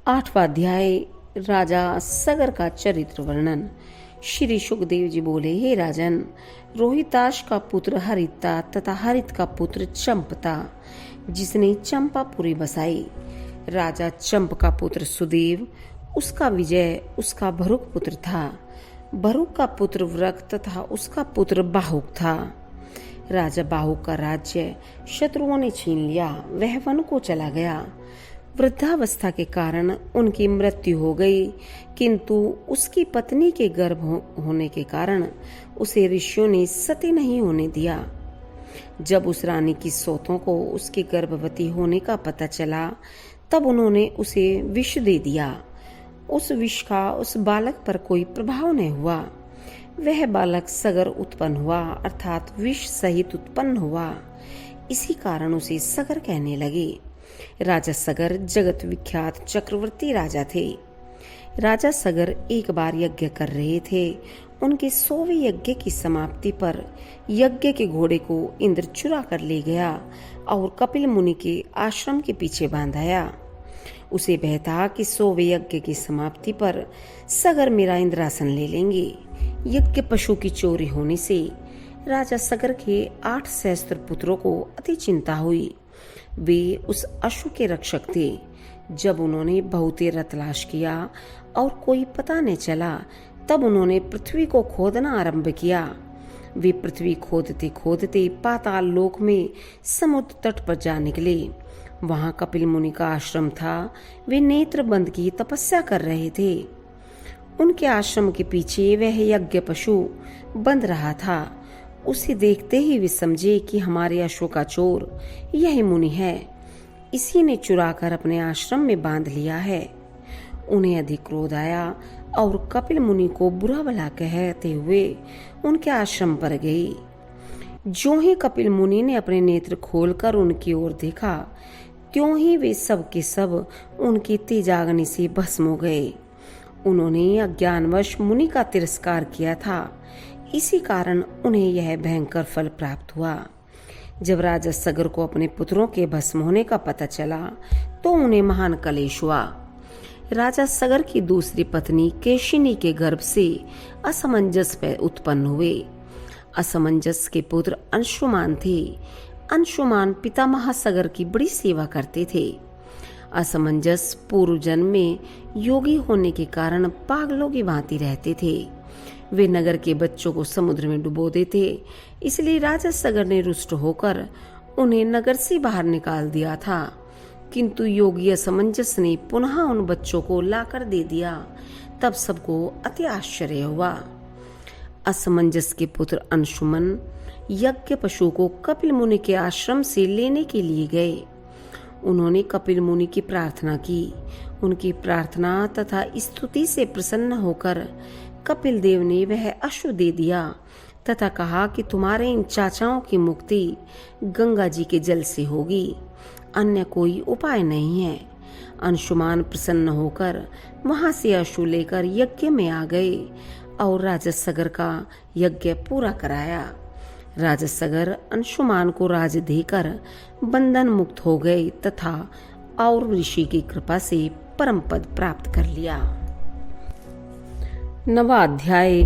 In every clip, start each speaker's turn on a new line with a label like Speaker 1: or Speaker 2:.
Speaker 1: 8वां अध्याय राजा सगर का चरित्र वर्णन। श्री सुखदेव जी बोले, हे राजन, रोहिताश का पुत्र हरित था तथा हरित का पुत्र चंप था, जिसने चंपापुरी बसाई। राजा चंप का पुत्र सुदेव, उसका विजय उसका भरुक पुत्र था। भरुक का पुत्र व्रक तथा उसका पुत्र बाहुक था। राजा बाहुक का राज्य शत्रुओं ने छीन लिया, वह वन को चला गया। वृद्धावस्था के कारण उनकी मृत्यु हो गई, किंतु उसकी पत्नी के गर्भ होने के कारण उसे ऋषियों ने सती नहीं होने दिया। जब उस रानी की सौतों को उसके गर्भवती होने का पता चला, तब उन्होंने उसे विष दे दिया। उस विष का उस बालक पर कोई प्रभाव नहीं हुआ। वह बालक सगर उत्पन्न हुआ, अर्थात विष सहित उत्पन्न हुआ। इसी कारण उसे सगर कहने लगे। राजा सगर जगत विख्यात चक्रवर्ती राजा थे। राजा सगर एक बार यज्ञ कर रहे थे। उनके 100वें यज्ञ की समाप्ति पर यज्ञ के घोड़े को इंद्र चुरा कर ले गया और कपिल मुनि के आश्रम के पीछे बांधाया। उसे भय था कि 100वें यज्ञ की समाप्ति पर सगर मेरा इंद्रासन ले लेंगे। यज्ञ पशु की चोरी होने से राजा सगर के 8 सहस्त्र पुत्रों को अति चिंता हुई। वे उस अश्व के रक्षक थे। जब उन्होंने बहुत देर तलाश किया और कोई पता न चला, तब उन्होंने पृथ्वी को खोदना आरंभ किया। वे पृथ्वी खोदते खोदते पाताल लोक में समुद्र तट पर जा निकले। वहां कपिल मुनि का आश्रम था। वे नेत्र बंद की तपस्या कर रहे थे। उनके आश्रम के पीछे वह यज्ञ पशु बंध रहा था। उसे देखते ही वे समझे कि हमारे अश्व का चोर यही मुनि है। इसी ने चुराकर अपने आश्रम में बांध लिया है। उन्हें अधिक क्रोध आया और कपिल मुनि को बुरा भला कहते हुए उनके आश्रम पर गए। जो ही कपिल मुनि ने अपने नेत्र खोलकर उनकी ओर देखा, त्यों ही वे सब के सब उनकी तेजाग्नि से भस्म हो गए। उन्होंने अज्ञानवश मुनि का तिरस्कार किया था, इसी कारण उन्हें यह भयंकर फल प्राप्त हुआ। जब राजा सगर को अपने पुत्रों के भस्म होने का पता चला, तो उन्हें महान कलेश हुआ। राजा सगर की दूसरी पत्नी केशिनी के गर्भ से असमंजस उत्पन्न हुए। असमंजस के पुत्र अंशुमान थे। अंशुमान पितामह सगर की बड़ी सेवा करते थे। असमंजस पूर्व जन्म में योगी होने के कारण पागलों की भांति रहते थे। वे नगर के बच्चों को समुद्र में डुबो देते, इसलिए राजा सगर ने रुष्ट होकर उन्हें नगर से बाहर निकाल दिया था। किंतु योगी असमंजस ने पुनः उन बच्चों को लाकर दे दिया। तब सबको अति आश्चर्य हुआ। असमंजस के पुत्र अंशुमन यज्ञ पशु को कपिल मुनि के आश्रम से लेने के लिए गए। उन्होंने कपिल मुनि की प्रार्थना की। उनकी प्रार्थना तथा स्तुति से प्रसन्न होकर कपिल देव ने वह अश्व दे दिया तथा कहा कि तुम्हारे इन चाचाओं की मुक्ति गंगा जी के जल से होगी, अन्य कोई उपाय नहीं है। अंशुमान प्रसन्न होकर वहां से अश्व लेकर यज्ञ में आ गए और राजा सगर का यज्ञ पूरा कराया। राजा सगर अंशुमान को राज देकर बंधन मुक्त हो गए तथा और ऋषि की कृपा से परम पद प्राप्त कर लिया। 9वां अध्याय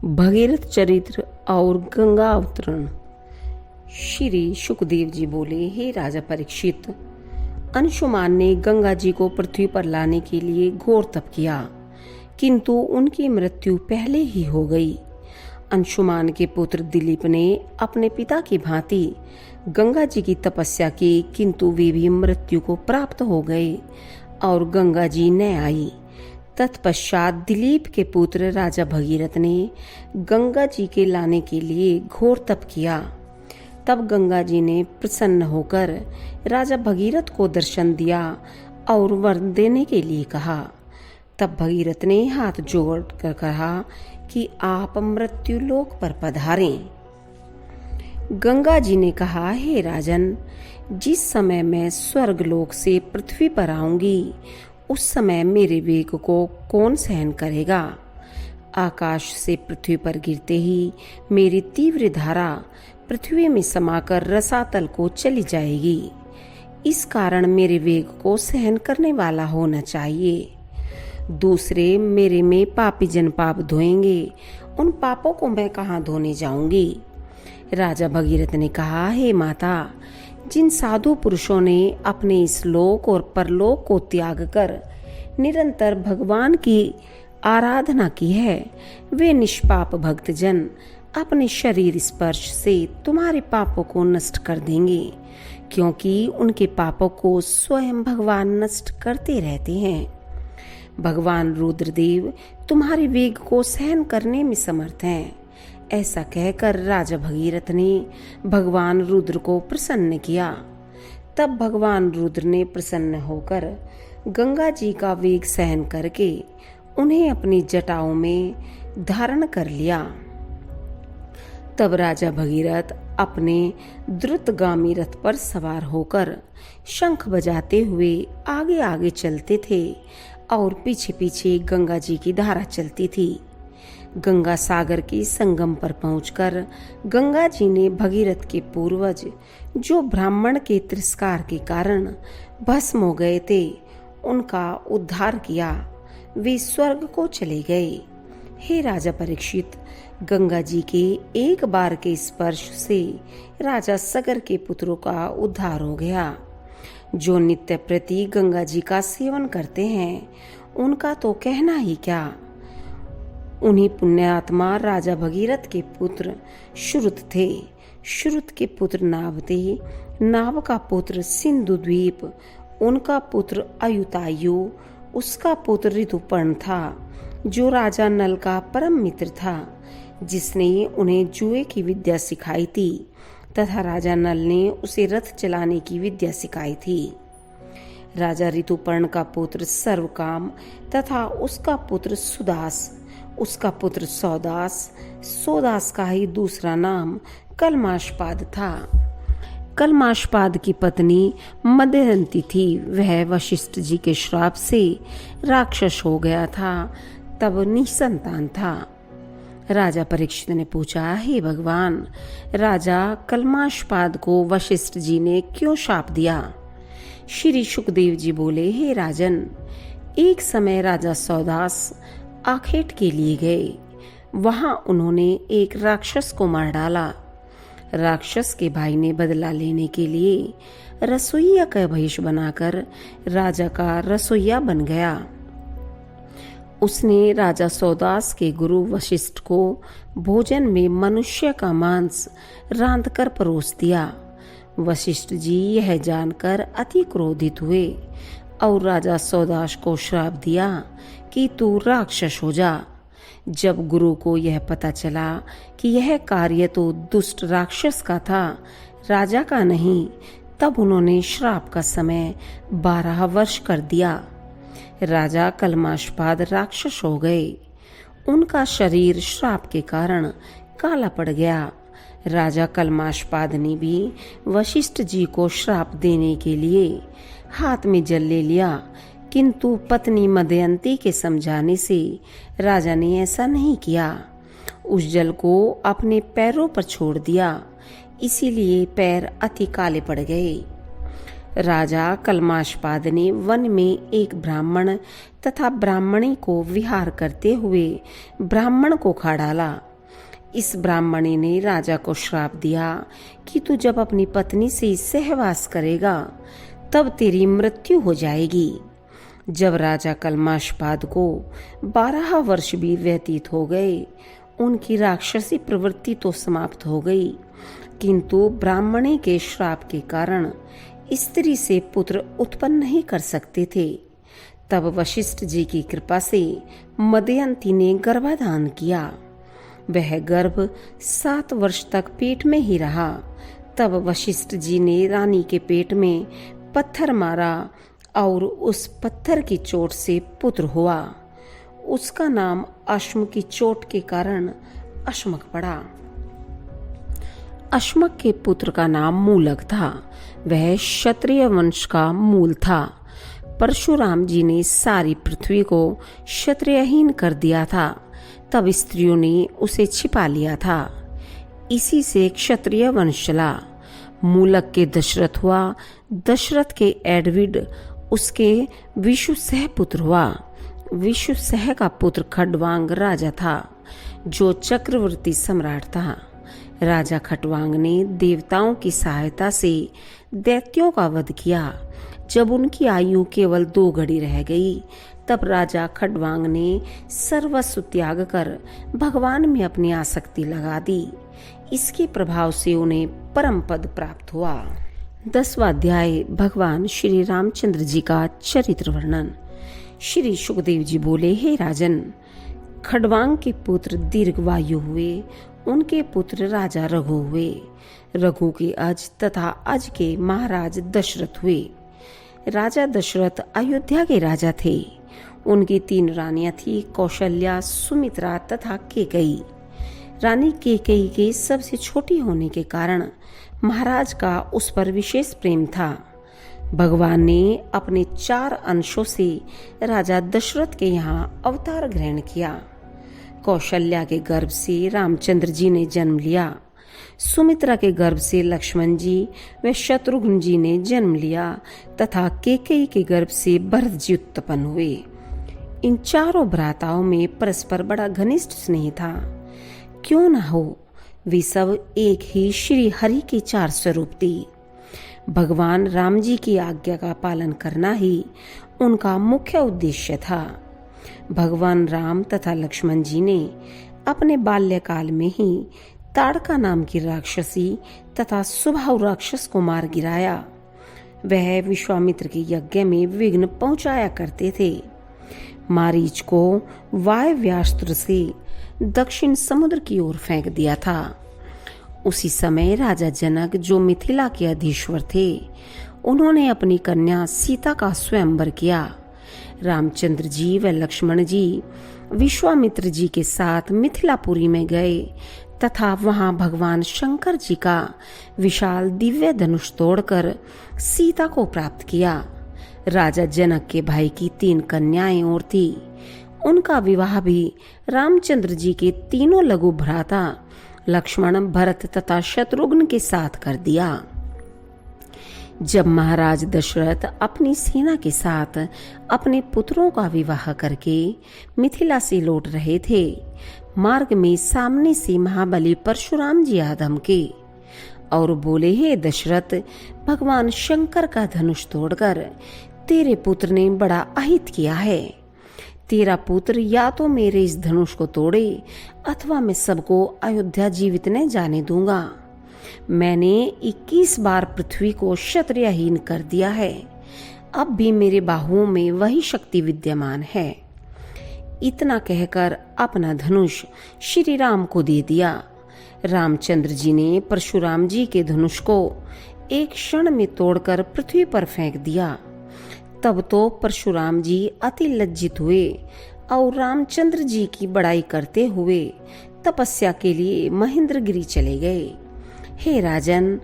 Speaker 1: भगीरथ चरित्र और गंगा अवतरण। श्री सुखदेव जी बोले, हे राजा परीक्षित, अंशुमान ने गंगा जी को पृथ्वी पर लाने के लिए घोर तप किया, किंतु उनकी मृत्यु पहले ही हो गई। अंशुमान के पुत्र दिलीप ने अपने पिता की भांति गंगा जी की तपस्या की, किंतु वे भी मृत्यु को प्राप्त हो गए और गंगा जी न आई। तत्पश्चात दिलीप के पुत्र राजा भगीरथ ने गंगा जी के लाने के लिए घोर तप किया। तब गंगा जी ने प्रसन्न होकर राजा भगीरथ को दर्शन दिया और वर देने के लिए कहा। तब भगीरथ ने हाथ जोड़कर कहा कि आप मृत्यु लोक पर पधारें। गंगा जी ने कहा, हे राजन, जिस समय मैं स्वर्ग लोक से पृथ्वी पर आऊंगी, उस समय मेरे वेग को कौन सहन करेगा। आकाश से पृथ्वी पर गिरते ही मेरी तीव्र धारा पृथ्वी में समाकर रसातल को चली जाएगी। इस कारण मेरे वेग को सहन करने वाला होना चाहिए। दूसरे मेरे में पापी जन पाप धोएंगे, उन पापों को मैं कहाँ धोने जाऊंगी। राजा भगीरथ ने कहा, हे माता, जिन साधु पुरुषों ने अपने इस लोक और परलोक को त्याग कर निरंतर भगवान की आराधना की है, वे निष्पाप भक्तजन अपने शरीर स्पर्श से तुम्हारे पापों को नष्ट कर देंगे, क्योंकि उनके पापों को स्वयं भगवान नष्ट करते रहते हैं। भगवान रुद्रदेव तुम्हारे वेग को सहन करने में समर्थ हैं। ऐसा कहकर राजा भगीरथ ने भगवान रुद्र को प्रसन्न किया। तब भगवान रुद्र ने प्रसन्न होकर गंगा जी का वेग सहन करके उन्हें अपनी जटाओं में धारण कर लिया। तब राजा भगीरथ अपने द्रुतगामी रथ पर सवार होकर शंख बजाते हुए आगे आगे चलते थे और पीछे पीछे गंगा जी की धारा चलती थी। गंगा सागर के संगम पर पहुंचकर गंगा जी ने भगीरथ के पूर्वज, जो ब्राह्मण के तिरस्कार के कारण भस्म हो गए थे, उनका उद्धार किया। वे स्वर्ग को चले गए। हे राजा परीक्षित, गंगा जी के एक बार के स्पर्श से राजा सगर के पुत्रों का उद्धार हो गया। जो नित्य प्रति गंगा जी का सेवन करते हैं, उनका तो कहना ही क्या। उन्हीं पुण्यात्मा राजा भगीरथ के पुत्र श्रुत थे। श्रुत के पुत्र नाव थे। नाव का पुत्र सिंधु द्वीप, उनका पुत्र अयुतायु, उसका पुत्र ऋतुपर्ण था, जो राजा नल का परम मित्र था, जिसने उन्हें जुए की विद्या सिखाई थी तथा राजा नल ने उसे रथ चलाने की विद्या सिखाई थी। राजा ऋतुपर्ण का पुत्र सर्वकाम तथा उसका पुत्र सुदास, उसका पुत्र सौदास, सौदास का ही दूसरा नाम कलमाशपाद था। कलमाशपाद की पत्नी मदयंती थी। वह वशिष्ठ जी के श्राप से राक्षस हो गया था, तब निसंतान था। राजा परीक्षित ने पूछा, हे भगवान, राजा कलमाशपाद को वशिष्ठ जी ने क्यों शाप दिया? श्री सुखदेव जी बोले, हे राजन, एक समय राजा सौदास आखेट के लिए गए। वहां उन्होंने एक राक्षस को मार डाला। राक्षस के भाई ने बदला लेने के लिए रसोइया का भेष बनाकर राजा का रसोइया बन गया। उसने राजा सौदास के गुरु वशिष्ठ को भोजन में मनुष्य का मांस रांध कर परोस दिया। वशिष्ठ जी यह जानकर अति क्रोधित हुए और राजा सौदास को श्राप दिया कि तू राक्षस हो जा। जब गुरु को यह पता चला कि यह कार्य तो दुष्ट राक्षस का था, राजा का नहीं, तब उन्होंने श्राप का समय 12 वर्ष कर दिया। राजा कलमाशपाद राक्षस हो गए। उनका शरीर श्राप के कारण काला पड़ गया। राजा कलमाशपाद ने भी वशिष्ठ जी को श्राप देने के लिए हाथ में जल ले लिया, किंतु पत्नी मदयंती के समझाने से राजा ने ऐसा नहीं किया। उस जल को अपने पैरों पर छोड़ दिया, इसीलिए पैर अति काले पड़ गए। राजा कलमाशपाद ने वन में एक ब्राह्मण तथा ब्राह्मणी को विहार करते हुए ब्राह्मण को खा डाला। इस ब्राह्मणी ने राजा को श्राप दिया कि तू जब अपनी पत्नी से सहवास करेगा तब तेरी मृत्यु हो जाएगी। जब राजा कलमाशपाद को 12 वर्ष भी व्यतीत हो गए, उनकी राक्षसी प्रवृत्ति तो समाप्त हो गई, किंतु ब्राह्मणी के श्राप के कारण स्त्री से पुत्र उत्पन्न नहीं कर सकते थे। तब वशिष्ठ जी की कृपा से मदयंती ने गर्भाधान किया। वह गर्भ 7 वर्ष तक पेट में ही रहा। तब वशिष्ठ जी ने रानी के पेट में पत्थर मारा और उस पत्थर की चोट से पुत्र हुआ। उसका नाम अश्म की चोट के कारण अश्मक पड़ा। अश्मक के पुत्र का नाम मूलक था। वह क्षत्रिय वंश का मूल था। परशुराम जी ने सारी पृथ्वी को क्षत्रियहीन कर दिया था, तब स्त्रियों ने उसे छिपा लिया था। इसी से क्षत्रिय वंश चला। मूलक के दशरथ हुआ, दशरथ के एडविड उसके विशुसह पुत्र हुआ। विशुसह का पुत्र खडवांग राजा था, जो चक्रवर्ती सम्राट था। राजा खटवांग ने देवताओं की सहायता से दैत्यों का वध किया। जब उनकी आयु केवल 2 घड़ी रह गई, तब राजा खडवांग ने सर्वस्व त्याग कर भगवान में अपनी आसक्ति लगा दी। इसके प्रभाव से उन्हें परम पद प्राप्त हुआ। 10वां अध्याय भगवान श्री रामचंद्र जी का चरित्र वर्णन। श्री सुखदेव जी बोले, हे राजन, खडवांग के पुत्र दीर्घवायु हुए। उनके पुत्र राजा रघु हुए। रघु के अज तथा अज के महाराज दशरथ हुए। राजा दशरथ अयोध्या के राजा थे। उनकी 3 रानियां थी, कौशल्या, सुमित्रा तथा केकई। रानी केकई के सबसे छोटी होने के कारण महाराज का उस पर विशेष प्रेम था। भगवान ने अपने 4 अंशों से राजा दशरथ के यहाँ अवतार ग्रहण किया। कौशल्या के गर्भ से रामचंद्र जी ने जन्म लिया। सुमित्रा के गर्भ से लक्ष्मण जी व शत्रुघ्न जी ने जन्म लिया तथा केकई के गर्भ से भरत जी उत्पन्न हुए। इन चारों भ्राताओं में परस्पर बड़ा घनिष्ठ स्नेह था। क्यों न हो, वे सब एक ही श्री हरि के 4 स्वरूप थे। भगवान राम जी की आज्ञा का पालन करना ही उनका मुख्य उद्देश्य था। भगवान राम तथा लक्ष्मण जी ने अपने बाल्यकाल में ही ताड़का नाम की राक्षसी तथा सुबाहु राक्षस को मार गिराया। वह विश्वामित्र के यज्ञ में विघ्न पहुंचाया करते थे। मारीच को वायव्यास्त्र से दक्षिण समुद्र की ओर फेंक दिया था। उसी समय राजा जनक, जो मिथिला के अधीश्वर थे, उन्होंने अपनी कन्या सीता का स्वयंवर किया। रामचंद्र जी व लक्ष्मण जी विश्वामित्र जी के साथ मिथिलापुरी में गए तथा वहां भगवान शंकर जी का विशाल दिव्य धनुष तोड़कर सीता को प्राप्त किया। राजा जनक के भाई की 3 कन्याएं और थी। उनका विवाह भी रामचंद्र जी के 3 लघु भ्राता लक्ष्मण, भरत तथा शत्रुघ्न के साथ कर दिया। जब महाराज दशरथ अपनी सेना के साथ अपने पुत्रों का विवाह करके मिथिला से लौट रहे थे, मार्ग में सामने से महाबली परशुराम जी आ धमके और बोले, हे दशरथ, भगवान शंकर का धनुष तोड़कर तेरे पुत्र ने बड़ा अहित किया है। तेरा पुत्र या तो मेरे इस धनुष को तोड़े अथवा मैं सबको अयोध्या जीवित न जाने दूंगा। मैंने 21 बार पृथ्वी को क्षत्रियहीन कर दिया है। अब भी मेरे बाहुओं में वही शक्ति विद्यमान है। इतना कहकर अपना धनुष श्री राम को दे दिया। रामचंद्र जी ने परशुराम जी के धनुष को एक क्षण में तोड़कर पृथ्वी पर फेंक दिया। तब तो परशुराम जी अति लज्जित हुए और रामचंद्र जी की बड़ाई करते हुए तपस्या के लिए महेंद्रगिरी चले गए। हे राजन,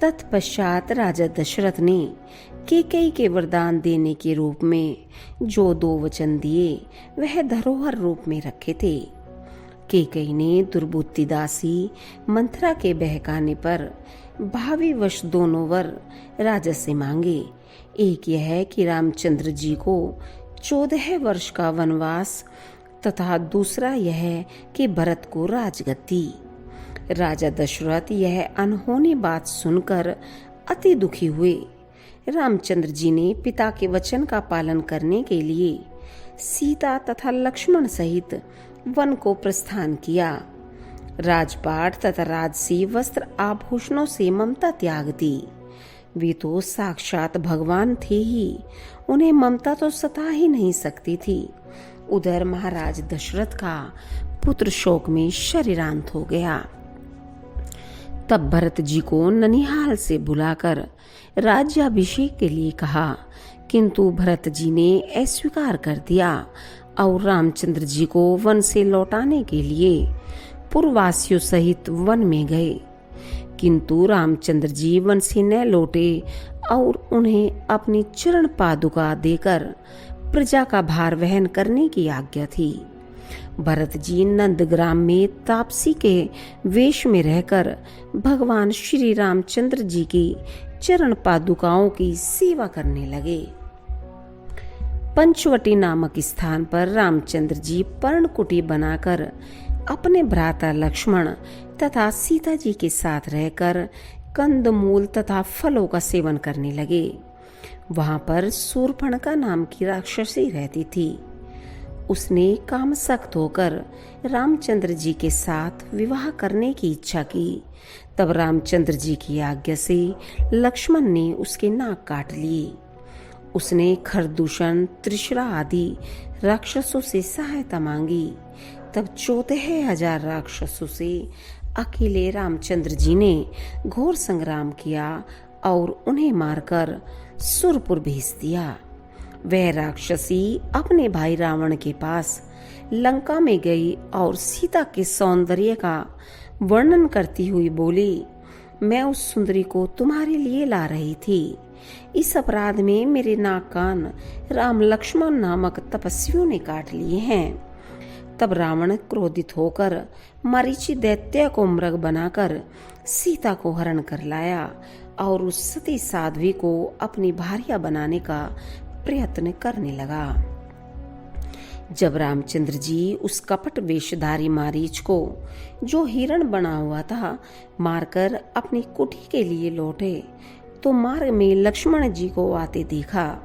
Speaker 1: तत्पश्चात राजा दशरथ ने केकई के वरदान देने के रूप में जो 2 वचन दिए वह धरोहर रूप में रखे थे। केकई ने दुर्बुद्धि दासी मंथरा के बहकाने पर भावी वश 2 वर राजा से मांगे। एक यह कि रामचंद्र जी को 14 वर्ष का वनवास तथा दूसरा यह कि भरत को राजगद्दी। राजा दशरथ यह अनहोनी बात सुनकर अति दुखी हुए। रामचंद्र जी ने पिता के वचन का पालन करने के लिए सीता तथा लक्ष्मण सहित वन को प्रस्थान किया। राजपाट तथा राजसी वस्त्र आभूषणों से ममता त्याग दी। वे तो साक्षात भगवान थे ही, उन्हें ममता तो सता ही नहीं सकती थी। उधर महाराज दशरथ का पुत्र शोक में शरीरांत हो गया। तब भरत जी को ननिहाल से बुलाकर राज्याभिषेक के लिए कहा, किंतु भरत जी ने अस्वीकार कर दिया और रामचंद्र जी को वन से लौटाने के लिए पुरवासियों सहित वन में गए। किंतु रामचंद्र जी वन से न लौटे और उन्हें अपनी चरण पादुका देकर प्रजा का भार वहन करने की आज्ञा थी। भरत जी नंदग्राम में तापसी के वेश में रहकर भगवान श्री रामचंद्र जी की चरण पादुकाओं की सेवा करने लगे। पंचवटी नामक स्थान पर रामचंद्र जी पर्णकुटी बनाकर अपने भ्राता लक्ष्मण तथा सीता जी के साथ रहकर कंदमूल तथा फलों का सेवन करने लगे। वहां पर शूर्पणखा नाम की राक्षसी रहती थी। उसने कामसक्त होकर रामचंद्र जी के साथ विवाह करने की इच्छा की। तब रामचंद्र जी की आज्ञा से लक्ष्मण ने उसके नाक काट लिए। उसने खरदूषण, त्रिशरा आदि राक्षसों से सहायता मांगी। तब 14,000 राक्षसों से अकेले रामचंद्र जी ने घोर संग्राम किया और उन्हें मारकर सुरपुर भेज दिया। वह राक्षसी अपने भाई रावण के पास लंका में गई और सीता के सौंदर्य का वर्णन करती हुई बोली, मैं उस सुंदरी को तुम्हारे लिए ला रही थी। इस अपराध में मेरे नाक कान राम लक्ष्मण नामक तपस्वियों ने काट लिए हैं। तब रावण क्रोधित होकर मरीचि दैत्य को मृग बनाकर सीता को हरण कर लाया और उस सती साध्वी को अपनी भार्या बनाने का प्रयत्न करने लगा। जब रामचंद्र जी उस कपट वेशधारी मारीच को, जो हिरण बना हुआ था, मारकर अपनी कुटी के लिए लौटे तो मार्ग में लक्ष्मण जी को आते देखा।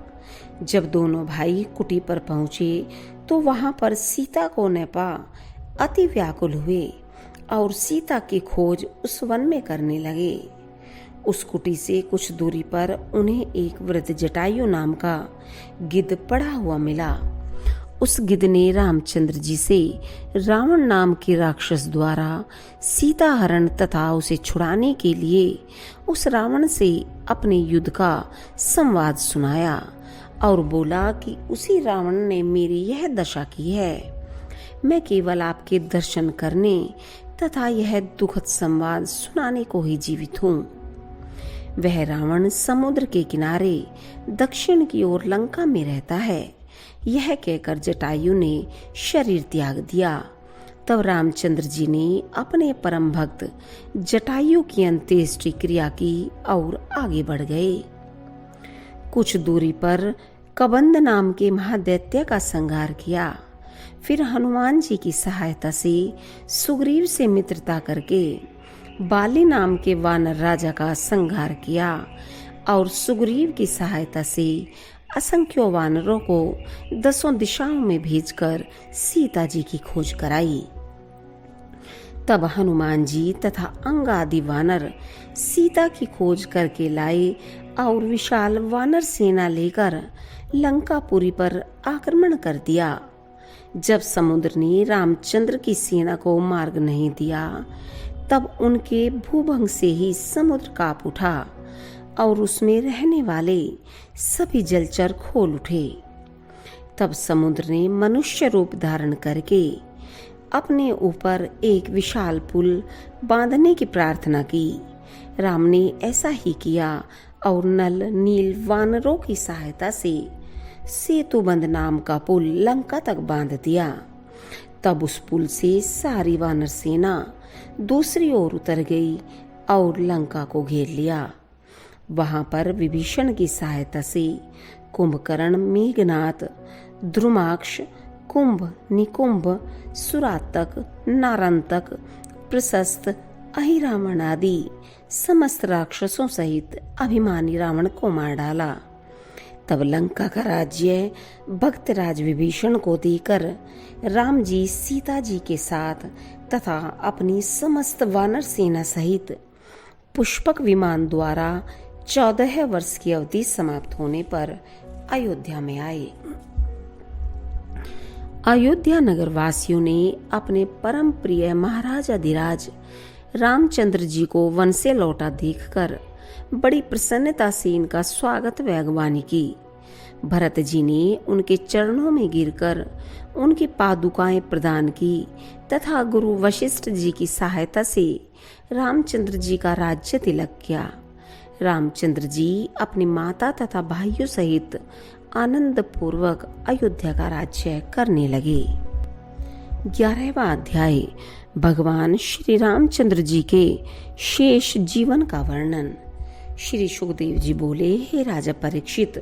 Speaker 1: जब दोनों भाई कुटी पर पहुंचे तो वहां पर सीता को न पा अति व्याकुल हुए और सीता की खोज उस वन में करने लगे। उस कुटी से कुछ दूरी पर उन्हें एक वृद्ध जटायु नाम का गिद्ध पड़ा हुआ मिला। उस गिद्ध ने रामचंद्र जी से रावण नाम के राक्षस द्वारा सीता हरण तथा उसे छुड़ाने के लिए उस रावण से अपने युद्ध का संवाद सुनाया और बोला कि उसी रावण ने मेरी यह दशा की है। मैं केवल आपके दर्शन करने तथा यह दुखद संवाद सुनाने को ही जीवित हूँ। वह रावण समुद्र के किनारे दक्षिण की ओर लंका में रहता है। यह कहकर जटायु ने शरीर त्याग दिया। तब रामचंद्र जी ने अपने परम भक्त जटायु की अंत्येष्टि क्रिया की और आगे बढ़ गए। कुछ दूरी पर कबंद नाम के महादैत्य का संहार किया। फिर हनुमान जी की सहायता से सुग्रीव से मित्रता करके बाली नाम के वानर राजा का संहार किया और सुग्रीव की सहायता से असंख्य वानरों को 10 दिशाओं में भेजकर सीता जी की खोज कराई। तब हनुमान जी तथा अंग आदि वानर सीता की खोज करके लाए और विशाल वानर सेना लेकर लंकापुरी पर आक्रमण कर दिया। जब समुद्र ने रामचंद्र की सेना को मार्ग नहीं दिया, तब उनके भूभंग से ही समुद्र कांप उठा और उसमें रहने वाले सभी जलचर खोल उठे। तब समुद्र ने मनुष्य रूप धारण करके अपने ऊपर एक विशाल पुल बांधने की प्रार्थना की। राम ने ऐसा ही किया और नल नील वानरों की सहायता से सेतुबंध नाम का पुल लंका तक बांध दिया। तब उस पुल से सारी वानर सेना दूसरी ओर उतर गई और लंका को घेर लिया। वहां पर विभीषण की सहायता से कुंभकर्ण, मेघनाद, द्रुमाक्ष, कुंभ, निकुंभ, सुरातक, नारंतक, प्रशस्त, अहिरावण आदि समस्त राक्षसों सहित अभिमानी रावण को मार डाला। तब लंका का राज्य भक्तराज विभीषण को देकर राम जी सीता जी के साथ तथा अपनी समस्त वानर सेना सहित पुष्पक विमान द्वारा 14 वर्ष की अवधि समाप्त होने पर अयोध्या में आए। अयोध्या नगर वासियों ने अपने परम प्रिय महाराज अधिराज रामचंद्र जी को वन से लौटा देखकर बड़ी प्रसन्नता से इनका स्वागत व अगवानी की। भरत जी ने उनके चरणों में गिरकर उनकी पादुकाएं प्रदान की तथा गुरु वशिष्ठ जी की सहायता से रामचंद्र जी का राज्य तिलक किया। रामचंद्र जी अपनी माता तथा भाइयों सहित आनंद पूर्वक अयोध्या का राज्य करने लगे। 11वां अध्याय भगवान श्री रामचंद्र जी के शेष जीवन का वर्णन। श्री सुखदेव जी बोले, हे राजा परीक्षित,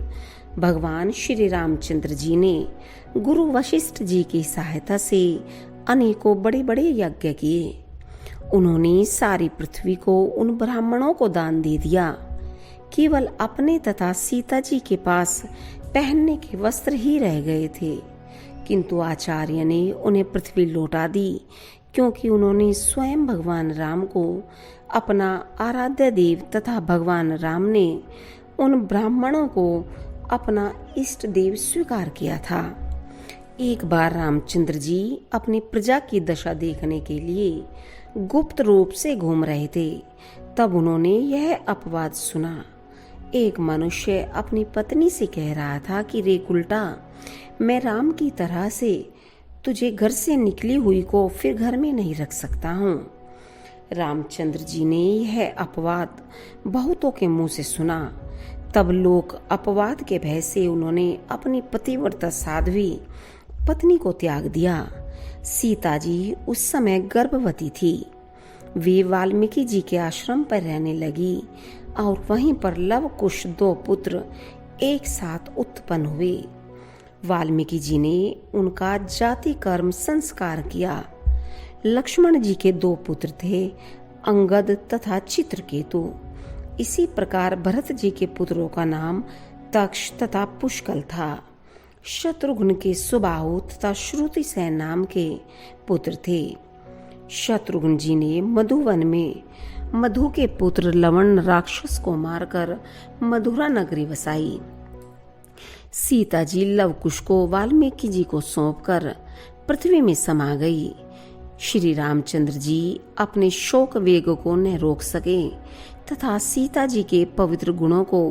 Speaker 1: भगवान श्री रामचंद्र जी ने गुरु वशिष्ठ जी की सहायता से अनेकों बड़े बड़े यज्ञ किए। उन्होंने सारी पृथ्वी को उन ब्राह्मणों को दान दे दिया। केवल अपने तथा सीता जी के पास पहनने के वस्त्र ही रह गए थे, किंतु आचार्य ने उन्हें पृथ्वी लौटा दी, क्योंकि उन्होंने स्वयं भगवान राम को अपना आराध्य देव तथा भगवान राम ने उन ब्राह्मणों को अपना इष्ट देव स्वीकार किया था। एक बार रामचंद्र जी अपनी प्रजा की दशा देखने के लिए गुप्त रूप से घूम रहे थे। तब उन्होंने यह अपवाद सुना। एक मनुष्य अपनी पत्नी से कह रहा था कि रे उल्टा, मैं राम की तरह से तुझे घर से निकली हुई को फिर घर में नहीं रख सकता हूँ। रामचंद्र जी ने यह अपवाद बहुतों के मुंह से सुना। तब लोग अपवाद के भय से उन्होंने अपनी पतिव्रता साध्वी पत्नी को त्याग दिया। सीता जी उस समय गर्भवती थी। वे वाल्मीकि जी के आश्रम पर रहने लगी और वहीं पर लव कुश 2 पुत्र एक साथ उत्पन्न हुए। वाल्मीकि जी ने उनका जाति कर्म संस्कार किया। लक्ष्मण जी के 2 पुत्र थे, अंगद तथा चित्रकेतु। इसी प्रकार भरत जी के पुत्रों का नाम तक्ष तथा पुष्कल था। शत्रुघ्न के सुबाहु तथा श्रुतिसेन नाम के पुत्र थे। शत्रुघ्न जी ने मधुवन में मधु के पुत्र लवण राक्षस को मारकर मधुरा नगरी बसाई। सीता जी लवकुश को वाल्मीकि जी को सौंपकर पृथ्वी में समा गई। श्री रामचंद्र जी अपने शोक वेग को न रोक सके तथा सीता जी के पवित्र गुणों को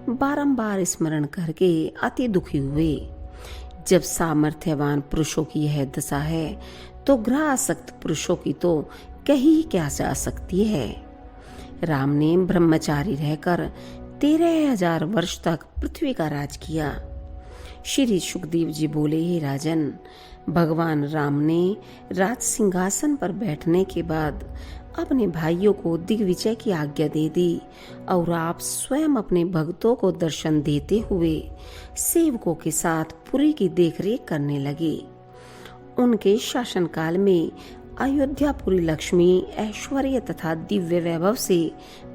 Speaker 1: बारंबार स्मरण करके अति दुखी हुए। जब सामर्थ्यवान पुरुषों की यह दशा है तो ग्रहासक्त पुरुषों की तो कही क्या जा सकती है। राम ने ब्रह्मचारी रहकर 13,000 वर्ष तक पृथ्वी का राज किया। श्री सुखदेव जी बोले, हे राजन, भगवान राम ने राज सिंहासन पर बैठने के बाद अपने भाइयों को दिग्विजय की आज्ञा दे दी और आप स्वयं अपने भक्तों को दर्शन देते हुए सेवकों के साथ पुरी की देखरेख करने लगे। उनके शासनकाल में अयोध्यापुरी लक्ष्मी ऐश्वर्य तथा दिव्य वैभव से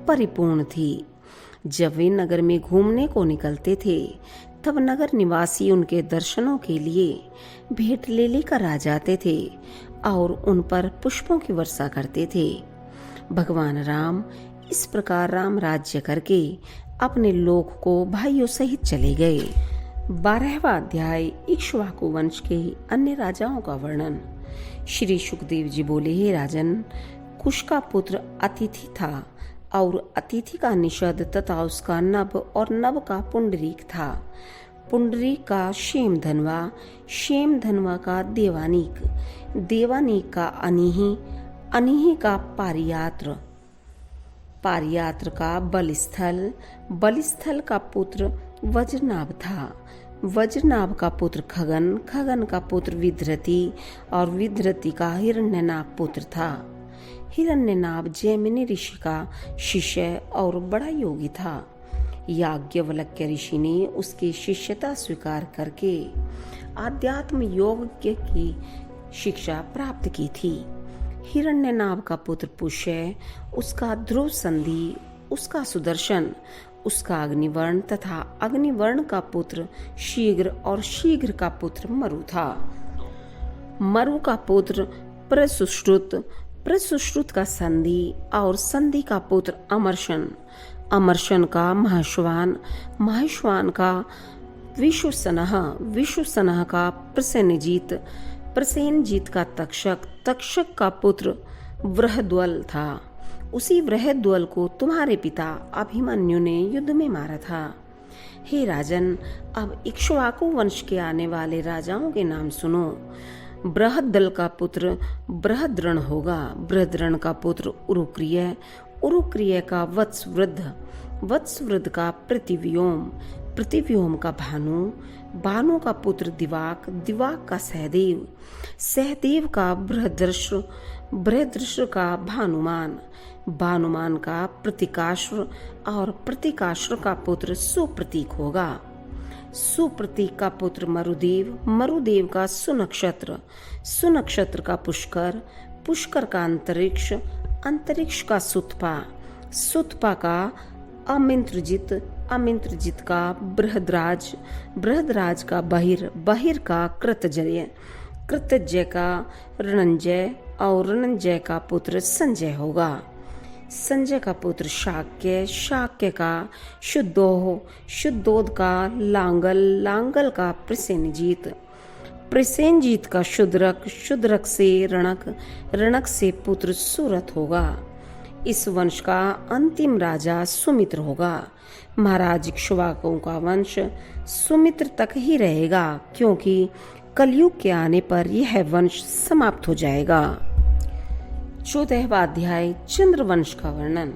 Speaker 1: परिपूर्ण थी। जब वे नगर में घूमने को निकलते थे तब नगर निवासी उनके दर्शनों के लिए भेंट ले लेकर आ जाते थे और उन पर पुष्पों की वर्षा करते थे। भगवान राम इस प्रकार राम राज्य करके अपने लोक को भाइयों सहित चले गए। 12वां अध्याय इक्ष्वाकु वंश के अन्य राजाओं का वर्णन। श्री सुखदेव जी बोले, हे राजन, कुश का पुत्र अतिथि था और अतिथि का निषद तथा उसका नभ और नभ का पुंडरीक था। पुंडरीक का शेम धनवा, शेम धनवा का देवानीक, देवानीक का अनिहि, अनिहि का पारियात्र, पारियात्र का बलिस्थल, बलिस्थल का पुत्र वज्रनाभ था। वज्रनाभ का पुत्र खगन, खगन का पुत्र विधृति और विधृति का हिरण्यनाभ पुत्र था। हिरण्यनाभ जैमिनी ऋषि का शिष्य और बड़ा योगी था। याज्ञवल्क्य ऋषि ने उसकी शिष्यता स्वीकार करके आध्यात्म योग की शिक्षा प्राप्त की थी। हिरण्यनाभ का पुत्र पुष्य, उसका ध्रुव संधि, उसका सुदर्शन, उसका अग्निवर्ण तथा अग्निवर्ण का पुत्र शीघ्र और शीघ्र का पुत्र मरु था। मरु का पुत्र प्रसुश्रुत, प्रसुश्रुत का संधि और संधि का पुत्र अमरशन, अमरशन का महेश्वान, महेश्वान का विशुसनह, विशुसनह का प्रसेनजीत, प्रसेनजीत का तक्षक, तक्षक का पुत्र वृहद्वल था। उसी वृहद्वल को तुम्हारे पिता अभिमन्यु ने युद्ध में मारा था। हे राजन, अब इक्ष्वाकु वंश के आने वाले राजाओं के नाम सुनो। बृहद्दल का पुत्र बृहद्रण होगा। बृहद्रण का पुत्र उरुक्रिय, उरुक्रिय का वत्सवृद्ध, वत्सवृद्ध का प्रतिव्योम, प्रतिव्योम का भानु, भानु का पुत्र दिवाक, दिवाक का सहदेव, सहदेव का बृहदृष्य, बृहदृष्य का भानुमान, भानुमान का प्रतिकाश्र और प्रतिकाश्र का पुत्र सुप्रतीक होगा। सुप्रतीक का पुत्र मरुदेव, मरुदेव का सुनक्षत्र, सुनक्षत्र का पुष्कर, पुष्कर का अंतरिक्ष, अंतरिक्ष का सुतपा, सुतपा का अमिंत्रजित, अमिंत्रजित का बृहदराज, बृहदराज का बहिर, बहिर का कृतजय, कृतजय का रणंजय और रणंजय का पुत्र संजय होगा। संजय का पुत्र शाक्य, शाक्य का शुद्धोह, शुद्धोद का लांगल, लांगल का प्रसेनजीत, प्रसेनजीत का शुद्रक, शुद्रक से रणक, रणक से पुत्र सूरत होगा। इस वंश का अंतिम राजा सुमित्र होगा। महाराज इक्ष्वाकुओं का वंश सुमित्र तक ही रहेगा, क्योंकि कलयुग के आने पर यह वंश समाप्त हो जाएगा। 14वां अध्याय, चंद्रवंश का वर्णन।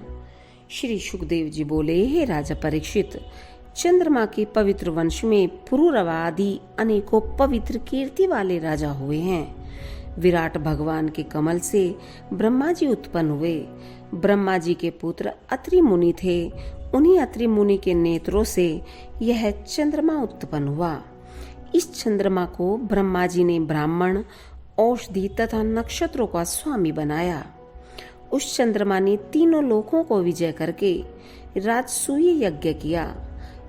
Speaker 1: श्री सुखदेव जी बोले, हे राजा परीक्षित, चंद्रमा के पवित्र वंश में पुरुरवा आदि अनेकों पवित्र कीर्ति वाले राजा हुए हैं। विराट भगवान के कमल से ब्रह्मा जी उत्पन्न हुए। ब्रह्मा जी के पुत्र अत्रि मुनि थे। उन्हीं अत्रि मुनि के नेत्रों से यह चंद्रमा उत्पन्न हुआ। इस चंद्रमा को ब्रह्मा जी ने ब्राह्मण, औषधि तथा नक्षत्रों का स्वामी बनाया। उस चंद्रमा ने तीनों लोकों को विजय करके राजसूय यज्ञ किया।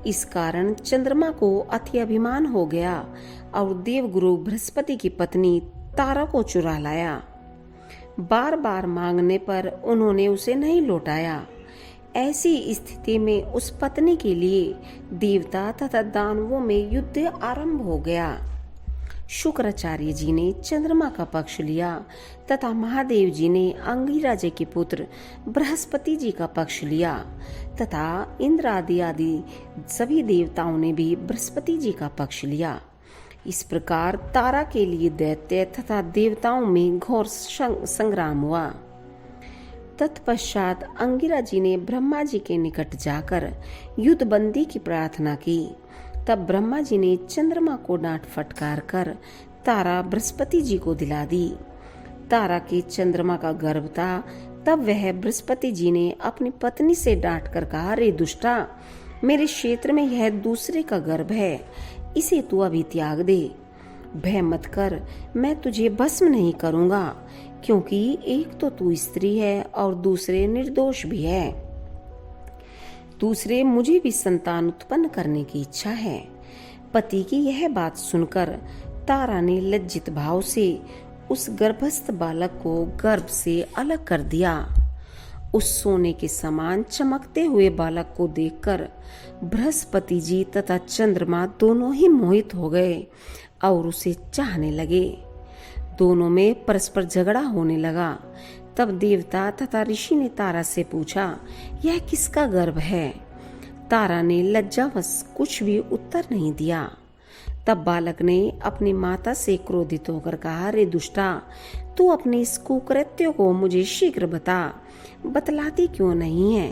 Speaker 1: इस कारण चंद्रमा को अति अभिमान हो गया और देवगुरु बृहस्पति की पत्नी तारा को चुरा लाया। बार बार मांगने पर उन्होंने उसे नहीं लौटाया। ऐसी स्थिति में उस पत्नी के लिए देवता तथा दानवों में युद्ध आरंभ हो गया। शुक्राचार्य जी ने चंद्रमा का पक्ष लिया तथा महादेव जी ने अंगिरा जी के पुत्र बृहस्पति जी का पक्ष लिया तथा इंद्र आदि सभी देवताओं ने भी बृहस्पति जी का पक्ष लिया। इस प्रकार तारा के लिए दैत्य तथा देवताओं में घोर संग्राम हुआ। तत्पश्चात अंगिरा जी ने ब्रह्मा जी के निकट जाकर युद्ध बंदी की प्रार्थना की। तब ब्रह्मा जी ने चंद्रमा को डांट फटकार कर तारा बृहस्पति जी को दिला दी। तारा के चंद्रमा का गर्भ था। तब वह बृहस्पति जी ने अपनी पत्नी से डांट कर कहा, रे दुष्टा, मेरे क्षेत्र में यह दूसरे का गर्भ है, इसे तू अभी त्याग दे। भय मत कर, मैं तुझे भस्म नहीं करूंगा, क्योंकि एक तो तू स्त्री है और दूसरे निर्दोष भी है। दूसरे मुझे भी संतान उत्पन्न करने की इच्छा है। पति की यह बात सुनकर तारा ने लज्जित भाव से उस गर्भस्थ बालक को गर्भ से अलग कर दिया। उस सोने के समान चमकते हुए बालक को देखकर बृहस्पति जी तथा चंद्रमा दोनों ही मोहित हो गए और उसे चाहने लगे। दोनों में परस्पर झगड़ा होने लगा। तब देवता तथा ऋषि ने तारा से पूछा, यह किसका गर्भ है? तारा ने लज्जावश कुछ भी उत्तर नहीं दिया। तब बालक ने अपनी माता से क्रोधित होकर कहा, रे दुष्टा, तू अपने इस कुकृत्य को मुझे शीघ्र बता, बतलाती क्यों नहीं है?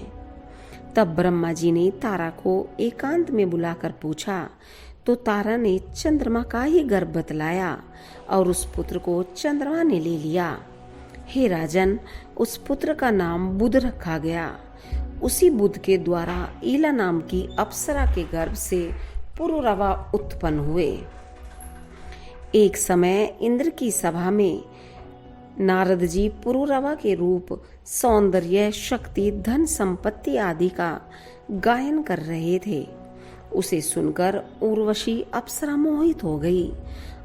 Speaker 1: तब ब्रह्मा जी ने तारा को एकांत में बुलाकर पूछा, तो तारा ने चंद्रमा का ही गर्भ बतलाया और उस पुत्र को चंद्रमा ने ले लिया। हे राजन, उस पुत्र का नाम बुध रखा गया। उसी बुध के द्वारा ईला नाम की अप्सरा के गर्भ से पुरुरवा उत्पन्न हुए। एक समय इंद्र की सभा में नारद जी पुरुरवा के रूप, सौंदर्य, शक्ति, धन संपत्ति आदि का गायन कर रहे थे। उसे सुनकर उर्वशी अप्सरा मोहित हो गई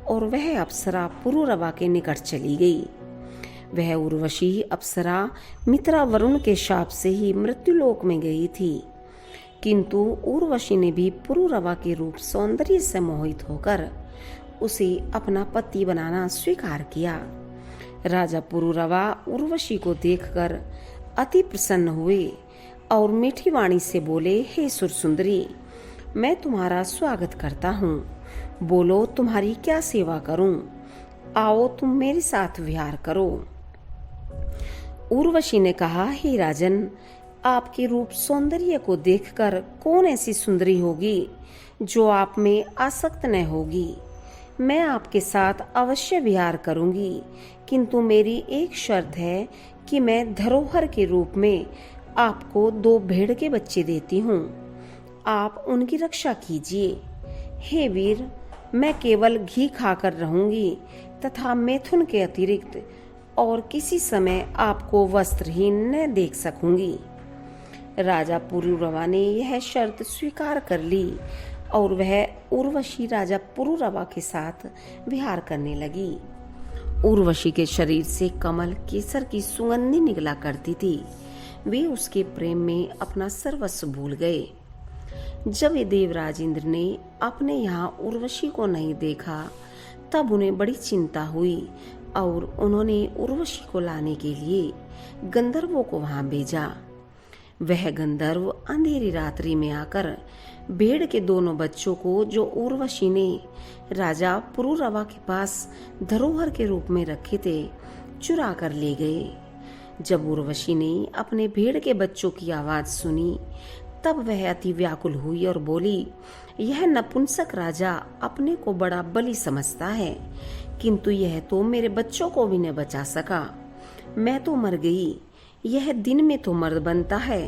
Speaker 1: और वह अप्सरा पुरुरवा के निकट चली गई। वह उर्वशी अप्सरा मित्रा वरुण के शाप से ही मृत्युलोक में गई थी, किंतु उर्वशी ने भी पुरुरवा के रूप सौंदर्य से मोहित होकर उसे अपना पति बनाना स्वीकार किया। राजा पुरुरवा उर्वशी को देखकर अति प्रसन्न हुए और मीठी वाणी से बोले, हे सुरसुंदरी, मैं तुम्हारा स्वागत करता हूँ। बोलो, तुम्हारी क्या सेवा करूं? आओ तुम मेरे साथ विहार करो। उर्वशी ने कहा, हे राजन, आपके रूप सौंदर्य को देखकर कौन ऐसी सुंदरी होगी जो आप में आसक्त न होगी। मैं आपके साथ अवश्य विहार करूंगी, किंतु मेरी एक शर्त है कि मैं धरोहर के रूप में आपको 2 भेड़ के बच्चे देती हूँ। आप उनकी रक्षा कीजिए। हे वीर, मैं केवल घी खाकर रहूंगी तथा मैथुन के अतिरिक्त और किसी समय आपको वस्त्रहीन न देख सकूंगी। राजा पुरुरवा ने यह शर्त स्वीकार कर ली और वह उर्वशी राजा पुरुरवा के साथ विहार करने लगी। उर्वशी के शरीर से कमल केसर की सुगंधी निकला करती थी। वे उसके प्रेम में अपना सर्वस्व भूल गए। जब वे देवराज इंद्र ने अपने यहाँ उर्वशी को नहीं देखा, तब उन्हें बड़ी चिंता हुई और उन्होंने उर्वशी को लाने के लिए गंधर्वों को वहां भेजा। वह गंधर्व अंधेरी रात्रि में आकर भेड़ के दोनों बच्चों को, जो उर्वशी ने राजा पुरुरवा के पास धरोहर के रूप में रखे थे, चुरा कर ले गए। जब उर्वशी ने अपने भेड़ के बच्चों की आवाज सुनी, तब वह अति व्याकुल हुई और बोली, यह नपुंसक राजा अपने को बड़ा बली समझता है, किंतु यह तो मेरे बच्चों को भी न बचा सका। मैं तो मर गई। यह दिन में तो मर्द बनता है,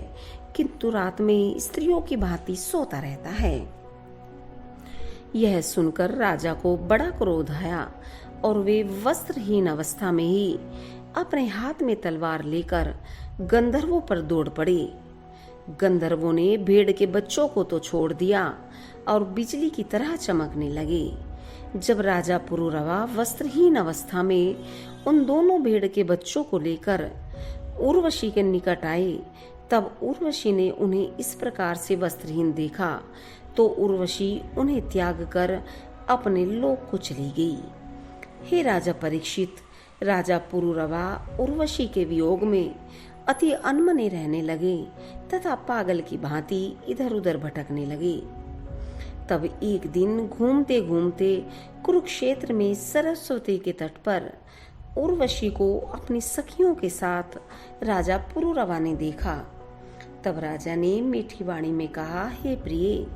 Speaker 1: किंतु रात में स्त्रियों की भांति सोता रहता है। यह सुनकर राजा को बड़ा क्रोध आया और वे वस्त्रहीन अवस्था में ही अपने हाथ में तलवार लेकर गंधर्वों पर दौड़ पड़े। गंधर्वों ने भेड़ के बच्चों को तो छोड़ दिया और बिजली की तरह चमकने लगे। जब राजा पुरुरवा वस्त्रहीन अवस्था में उन दोनों भेड़ के बच्चों को लेकर उर्वशी के निकट आए, तब उर्वशी ने उन्हें इस प्रकार से वस्त्रहीन देखा तो उर्वशी उन्हें त्याग कर अपने लोक को चली गई। हे राजा परीक्षित, राजा पुरुरवा उर्वशी के वियोग में अति अनमने रहने लगे तथा पागल की भांति इधर उधर भटकने लगे। तब एक दिन घूमते घूमते कुरुक्षेत्र में सरस्वती के तट पर उर्वशी को अपनी सखियों के साथ राजा पुरुरवा ने देखा। तब राजा ने मीठी वाणी में कहा, हे प्रिय,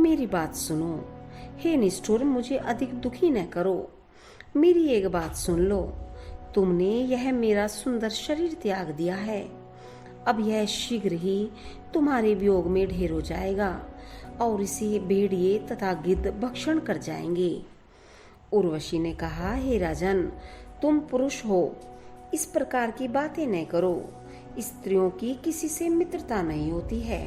Speaker 1: मेरी बात सुनो। हे निष्ठुर, मुझे अधिक दुखी न करो। मेरी एक बात सुन लो। तुमने यह मेरा सुंदर शरीर त्याग दिया है। अब यह शीघ्र ही तुम्हारे वियोग में ढेर हो जाएगा और इसे भेड़िए तथा गिद्ध भक्षण कर जाएंगे। उर्वशी ने कहा, हे राजन, तुम पुरुष हो, इस प्रकार की बातें न करो। स्त्रियों की किसी से मित्रता नहीं होती है।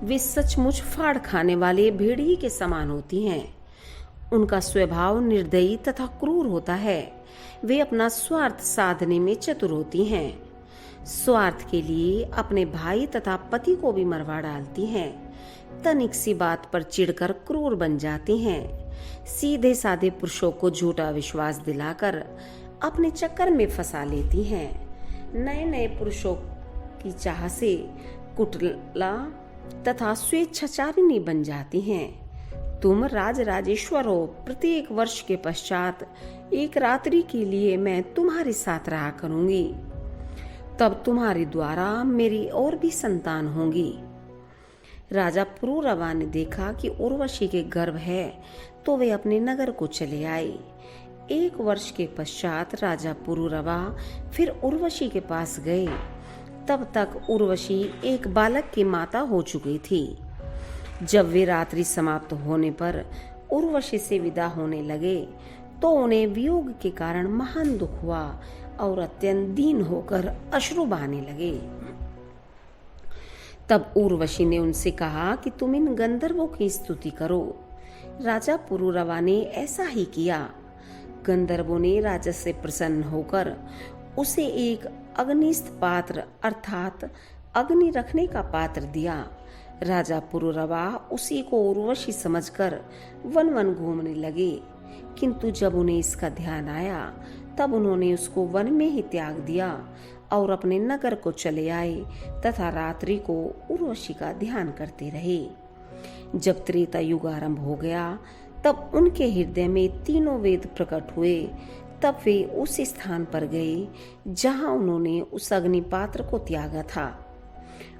Speaker 1: वे सचमुच फाड़ खाने वाले भेड़िए के समान होती हैं। उनका स्वभाव निर्दयी तथा क्रूर होता है। वे अपना स्वार्थ साधने में चतुर होती हैं। स्वार्थ के लिए अपने भाई तथा पति को भी मरवा डालती हैं। तनिक सी बात पर चिढ़कर क्रूर बन जाती हैं। सीधे साधे पुरुषों को झूठा विश्वास दिलाकर अपने चक्कर में फंसा लेती हैं। नए नए पुरुषों की चाह से कुटिला तथा स्वेच्छाचारिणी बन जाती हैं। तुम राजराजेश्वर हो। प्रत्येक वर्ष के पश्चात एक रात्रि के लिए मैं तुम्हारे साथ रहा करूंगी। तब तुम्हारे द्वारा मेरी और भी संतान होंगी। राजा पुरुरवा ने देखा कि उर्वशी के गर्भ है, तो वे अपने नगर को चले आए। 1 वर्ष के पश्चात राजा पुरुरवा फिर उर्वशी के पास गए। तब तक उर्वशी एक बालक की माता हो चुकी थी। जब वे रात्रि समाप्त होने पर उर्वशी से विदा होने लगे, तो उन्हें वियोग के कारण महान दुख हुआ और अत्यंत दीन होकर अश्रु बहाने लगे। तब उर्वशी ने उनसे कहा कि तुम इन गंधर्वों की स्तुति करो। राजा पुरुरवा ने ऐसा ही किया। गंधर्वों ने राजा से प्रसन्न होकर उसे एक अग्निस्थ पात्र अर्थात अग्नि रखने का पात्र दिया। राजा पुरुरवा उसी को उर्वशी समझकर वन वन घूमने लगे, किंतु जब उन्हें इसका ध्यान आया, तब उन्होंने उसको वन में ही त्याग दिया और अपने नगर को चले आए तथा रात्रि को उर्वशी का ध्यान करते रहे। जब त्रेता युग आरंभ हो गया, तब उनके हृदय में तीनों वेद प्रकट हुए। तब वे उस स्थान पर गए जहां उन्होंने उस अग्नि पात्र को त्यागा था।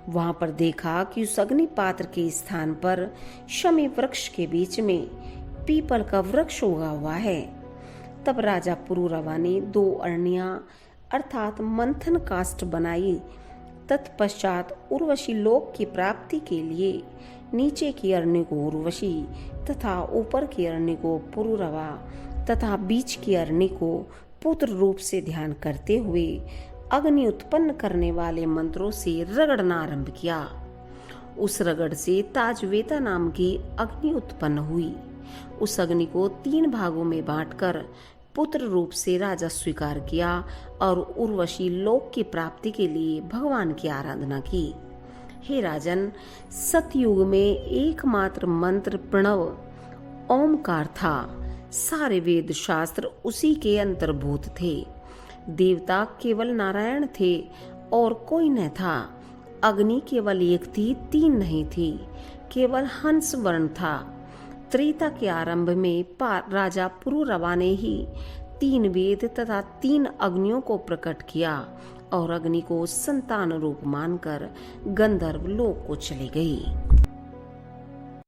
Speaker 1: वहां पर देखा कि उस अग्नि पात्र के स्थान पर शमी वृक्ष के बीच में पीपल का वृक्ष उगा हुआ है। तब राजा पुरूरवा ने 2 अरनियां अर्थात मंथन काष्ठ बनाई। तत्पश्चात उर्वशी लोक की प्राप्ति के लिए नीचे की अरण्य को उर्वशी तथा ऊपर की अरण्य को पुरूरवा तथा बीच की अरण्य को पुत्र रूप से ध्यान करते हुए अग्नि उत्पन्न करने वाले मंत्रों से रगड़ना आरंभ किया। उस रगड़ से ताजवेता नाम की अग्नि उत्पन्न हुई। उस अग्नि को 3 भागों में बांटकर पुत्र रूप से राजा स्वीकार किया और उर्वशी लोक की प्राप्ति के लिए भगवान की आराधना की। हे राजन, सतयुग में एकमात्र मंत्र प्रणव ओमकार था। सारे वेद शास्त्र उसी के अंतर्भूत थे। देवता केवल नारायण थे और कोई न था। अग्नि केवल एक थी, 3 नहीं थी। केवल हंस वर्ण था। त्रेता के आरंभ में राजा पुरूरवा ने ही 3 वेद तथा 3 अग्नियों को प्रकट किया और अग्नि को संतान रूप मानकर गंधर्व लोक को चली गई।